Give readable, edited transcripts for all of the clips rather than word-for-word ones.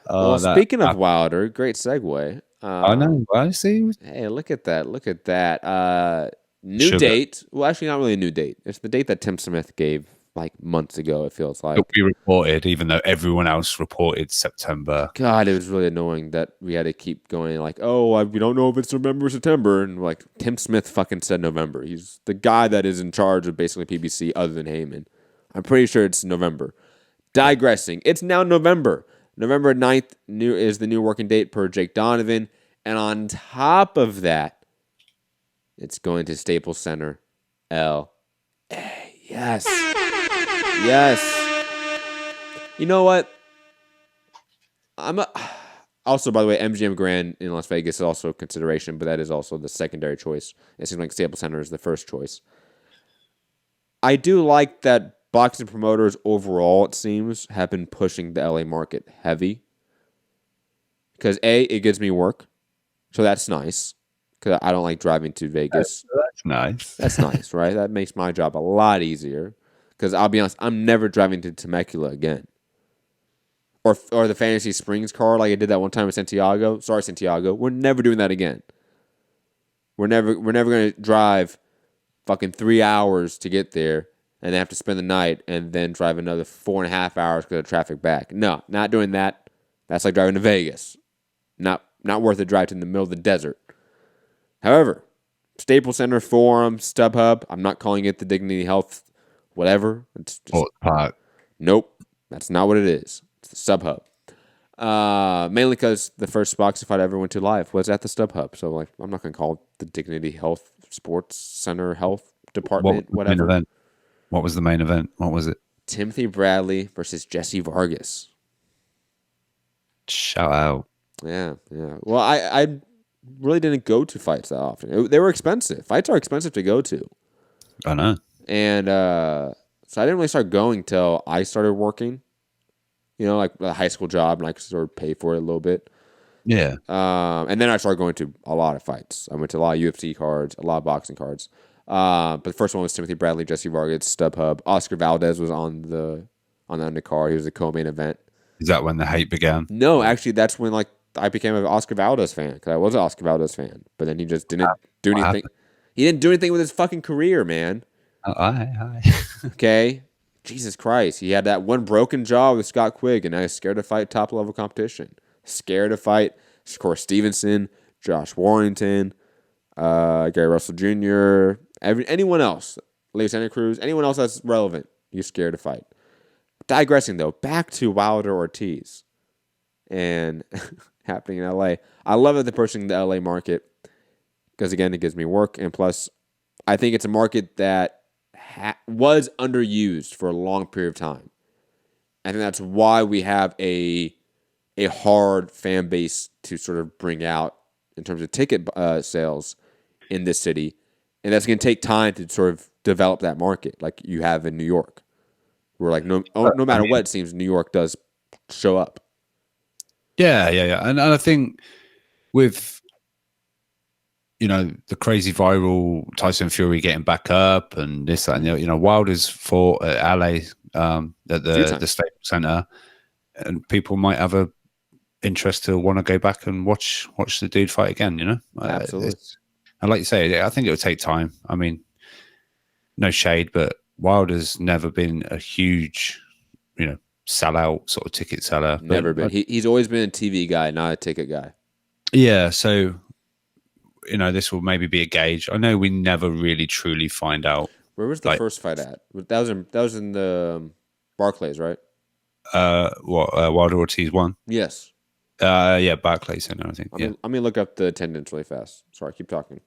Well, Oh, that. speaking of Wilder, great segue. I know. I see. Hey, look at that. Look at that. New Sugar. date. Well, actually, not really a new date. It's the date that Tim Smith gave like months ago, it feels That like. we reported, even though everyone else reported September. God, it was really annoying that we had to keep going like, oh, we don't know if it's November or September. And like, Tim Smith fucking said November. He's the guy that is in charge of basically PBC other than Heyman. I'm pretty sure it's November. Digressing. It's now November. November 9th is the new working date per Jake Donovan. And on top of that, it's going to Staples Center, L.A. Yes. Yes. You know what? I'm a, also, by the way, MGM Grand in Las Vegas is also a consideration, but that is also the secondary choice. It seems like Staples Center is the first choice. I do like that boxing promoters overall, it seems, have been pushing the LA market heavy. Because A, it gives me work. So that's nice. Because I don't like driving to Vegas. That's nice. That's nice, right? That makes my job a lot easier. Because I'll be honest, I'm never driving to Temecula again. Or the Fantasy Springs car like I did that one time with Santiago. Sorry, Santiago. We're never doing that again. We're never gonna drive fucking 3 hours to get there and then have to spend the night and then drive another 4.5 hours because of traffic back. No, not doing that. That's like driving to Vegas. Not worth a drive to the middle of the desert. However, Staples Center, Forum, StubHub. I'm not calling it the Dignity Health, whatever. It's just Sports Park. nope. That's not what it is. It's the StubHub. Mainly because the first boxing fight I ever went to live was at the StubHub. So like, I'm not gonna call it the Dignity Health Sports Center Health What was Department, the main whatever. event? What was the main event? What was it? Timothy Bradley versus Jesse Vargas. Shout out. Yeah, yeah. Well, I really didn't go to fights that often. They were expensive. Fights are expensive to go to, I know. and so I didn't really start going till I started working. You know, like a high school job, and I could sort of pay for it a little bit. Yeah. And then I started going to a lot of fights. I went to a lot of UFC cards, a lot of boxing cards. But the first one was Timothy Bradley, Jesse Vargas, StubHub. Oscar Valdez was on the undercard. He was a co-main event. Is that when the hate began? No, actually, that's when like I became an Oscar Valdez fan because I was an Oscar Valdez fan. But then he just didn't do What anything. happened? He didn't do anything with his fucking career, man. Oh, aye. Okay, Jesus Christ, he had that one broken jaw with Scott Quigg, and now he's scared to fight top level competition. Scared to fight, of course, Stevenson, Josh Warrington, Gary Russell Jr., anyone else, Leo Santa Cruz, anyone else that's relevant. He's scared to fight. Digressing though, back to Wilder Ortiz and happening in LA. I love that they're pushing the LA market because again, it gives me work, and plus, I think it's a market that was underused for a long period of time. I think that's why we have a hard fan base to sort of bring out in terms of ticket sales in this city, and that's going to take time to sort of develop that market, like you have in New York. We're like no I matter mean, what, it seems New York does show up. yeah. And I think with the crazy viral Tyson Fury getting back up and this that and Wilder's fought at LA at A few the times, Staples Center, and people might have a interest to want to go back and watch the dude fight again. absolutely. And like you say, I think it would take time. I mean, no shade, but Wilder's never been a huge, sellout sort of ticket seller. But Never been. He's always been a TV guy, not a ticket guy. yeah, so this will maybe be a gauge. I know we never really truly find out. Where was the Like, first fight at? That was in the Barclays, right? what Wilder Ortiz won? Yes. Yeah, Barclays Center, I think. Let Yeah, me let me look up the attendance really fast. Sorry, keep talking.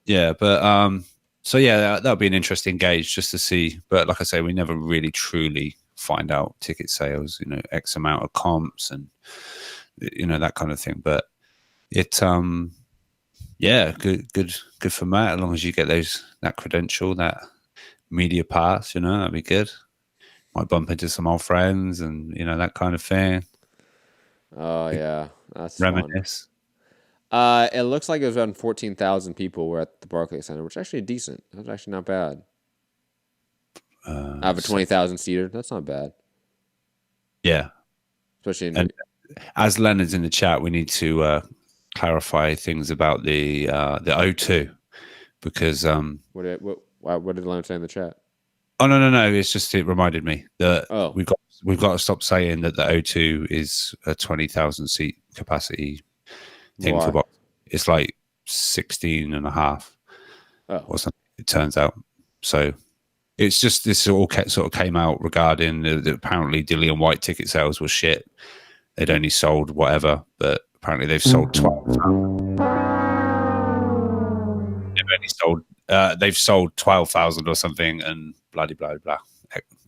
yeah, but so yeah, that'll be an interesting gauge just to see. But like I say, we never really truly find out ticket sales. X amount of comps and that kind of thing. But it yeah, good for Matt. As long as you get that credential, that media pass, that'd be good. Might bump into some old friends and that kind of thing. Oh yeah, that's fun. Reminisce. It looks like it was around 14,000 people were at the Barclays Center, which is actually decent. That's actually not bad. Out of a So, 20,000 seater, that's not bad. yeah, Especially in and as Leonard's in the chat, we need to clarify things about the O2 because What did Leonard say in the chat? oh no, it's just it reminded me that Oh, we've got to stop saying that the O2 is a 20,000 seat capacity thing for why? box. It's like 16 and a half or something, it turns out. So it's just this all sort of came out regarding that apparently Dillian White ticket sales was shit. They'd only sold whatever, but apparently they've sold 12. They've sold 12,000 or something, and blah blah blah.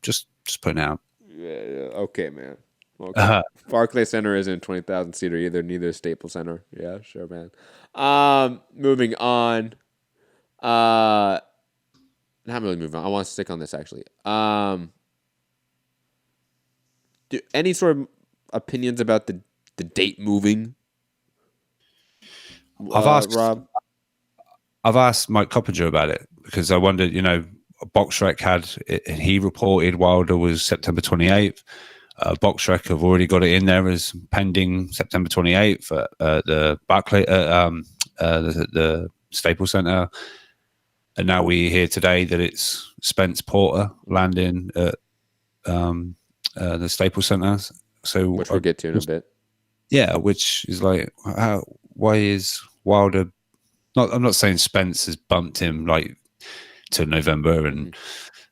Just putting it out. Yeah, okay, man. Okay. Barclays Center isn't 20,000 seater either. Neither is Staples Center. Yeah, sure, man. Moving on. Not really moving on. I want to stick on this actually. Any sort of opinions about the date moving? Rob. I've asked Mike Coppinger about it because I wondered, BoxRec he reported Wilder was September 28th. BoxRec have already got it in there as pending September 28th at the Barclay, the Staples Center. And now we hear today that it's Spence Porter landing at the Staples Center. So which we'll get to in a bit. Yeah, which is like, why is Wilder? I'm not saying Spence has bumped him like to November, and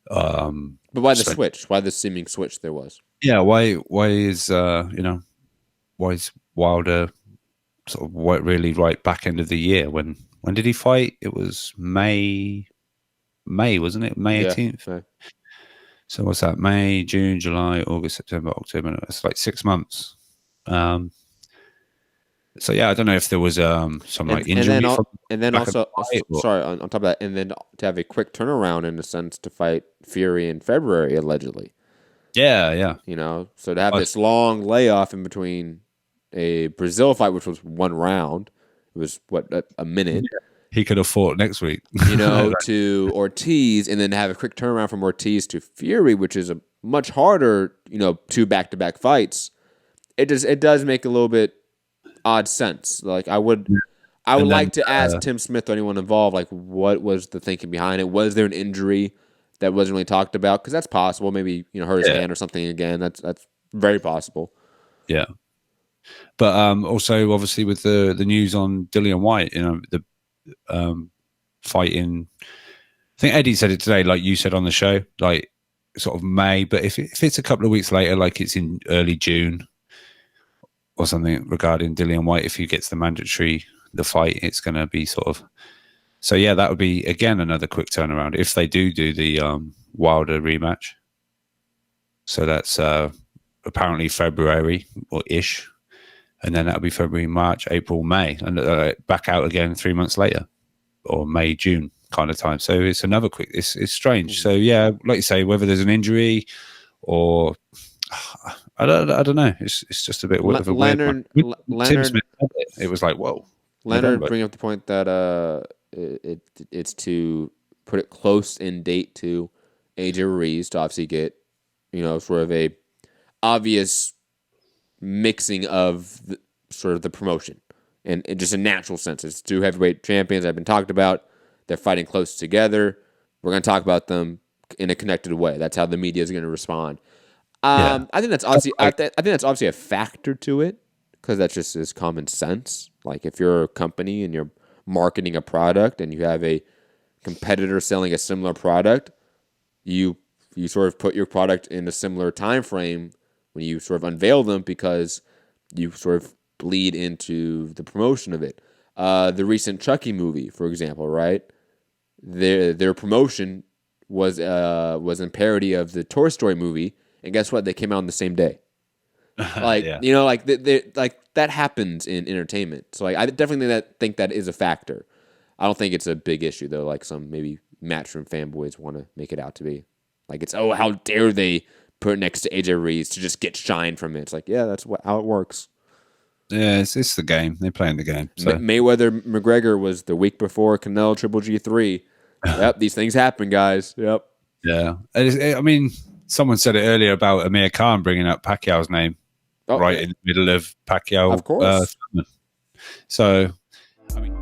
but why the switch? Why the seeming switch there was? Yeah, why is why is Wilder sort of really right back end of the year? When did he fight? It was May, wasn't it? May 18th. Yeah. So what's that? May, June, July, August, September, October. It's like 6 months. So yeah, I don't know if there was some like injury. And then also, sorry, on top of that, and then to have a quick turnaround in a sense to fight Fury in February, allegedly. Yeah. So to have this long layoff in between a Brazil fight, which was 1 round, it was a minute. Yeah. He could have fought next week. To Ortiz, and then have a quick turnaround from Ortiz to Fury, which is a much harder, 2 back-to-back fights. It does make a little bit odd sense. Like I would like to ask Tim Smith or anyone involved, like, what was the thinking behind it? Was there an injury that wasn't really talked about? Because that's possible. Maybe hurt his hand or something again. That's very possible. Yeah, but also obviously with the news on Dillian White, the fighting. I think Eddie said it today, like you said on the show, like sort of May. But if it's a couple of weeks later, like it's in early June or something regarding Dillian White, if he gets the fight, it's going to be sort of. So yeah, that would be again another quick turnaround if they do the Wilder rematch. So that's apparently February or ish, and then that'll be February, March, April, May, and back out again 3 months later, or May, June kind of time. So it's another quick. It's strange. So yeah, like you say, whether there's an injury or I don't know. It's just a bit of a weird one. Tim Smith, it was like, whoa. Leonard bring up the point that it's to put it close in date to AJ Ruiz to obviously get sort of a obvious mixing of the promotion and just a natural sense. It's 2 heavyweight champions that have been talked about. They're fighting close together. We're going to talk about them in a connected way. That's how the media is going to respond. I think that's obviously. I think that's obviously a factor to it because that's just is common sense. Like if you're a company and you're marketing a product and you have a competitor selling a similar product, you sort of put your product in a similar time frame when you sort of unveil them because you sort of bleed into the promotion of it. The recent Chucky movie, for example, right? Their promotion was in parody of the Toy Story movie. And guess what? They came out on the same day. Like like that happens in entertainment. So like I definitely think that is a factor. I don't think it's a big issue though. Like some maybe Matchroom fanboys want to make it out to be. Like it's how dare they put it next to AJ Ruiz to just get shine from it. It's like that's how it works. Yeah, it's the game. They're playing the game. So. Mayweather McGregor was the week before Canelo Triple G3. Yep, these things happen, guys. Yep. Yeah, I mean. Someone said it earlier about Amir Khan bringing up Pacquiao's name. right yeah. in the middle of Pacquiao. Of course. So, I mean.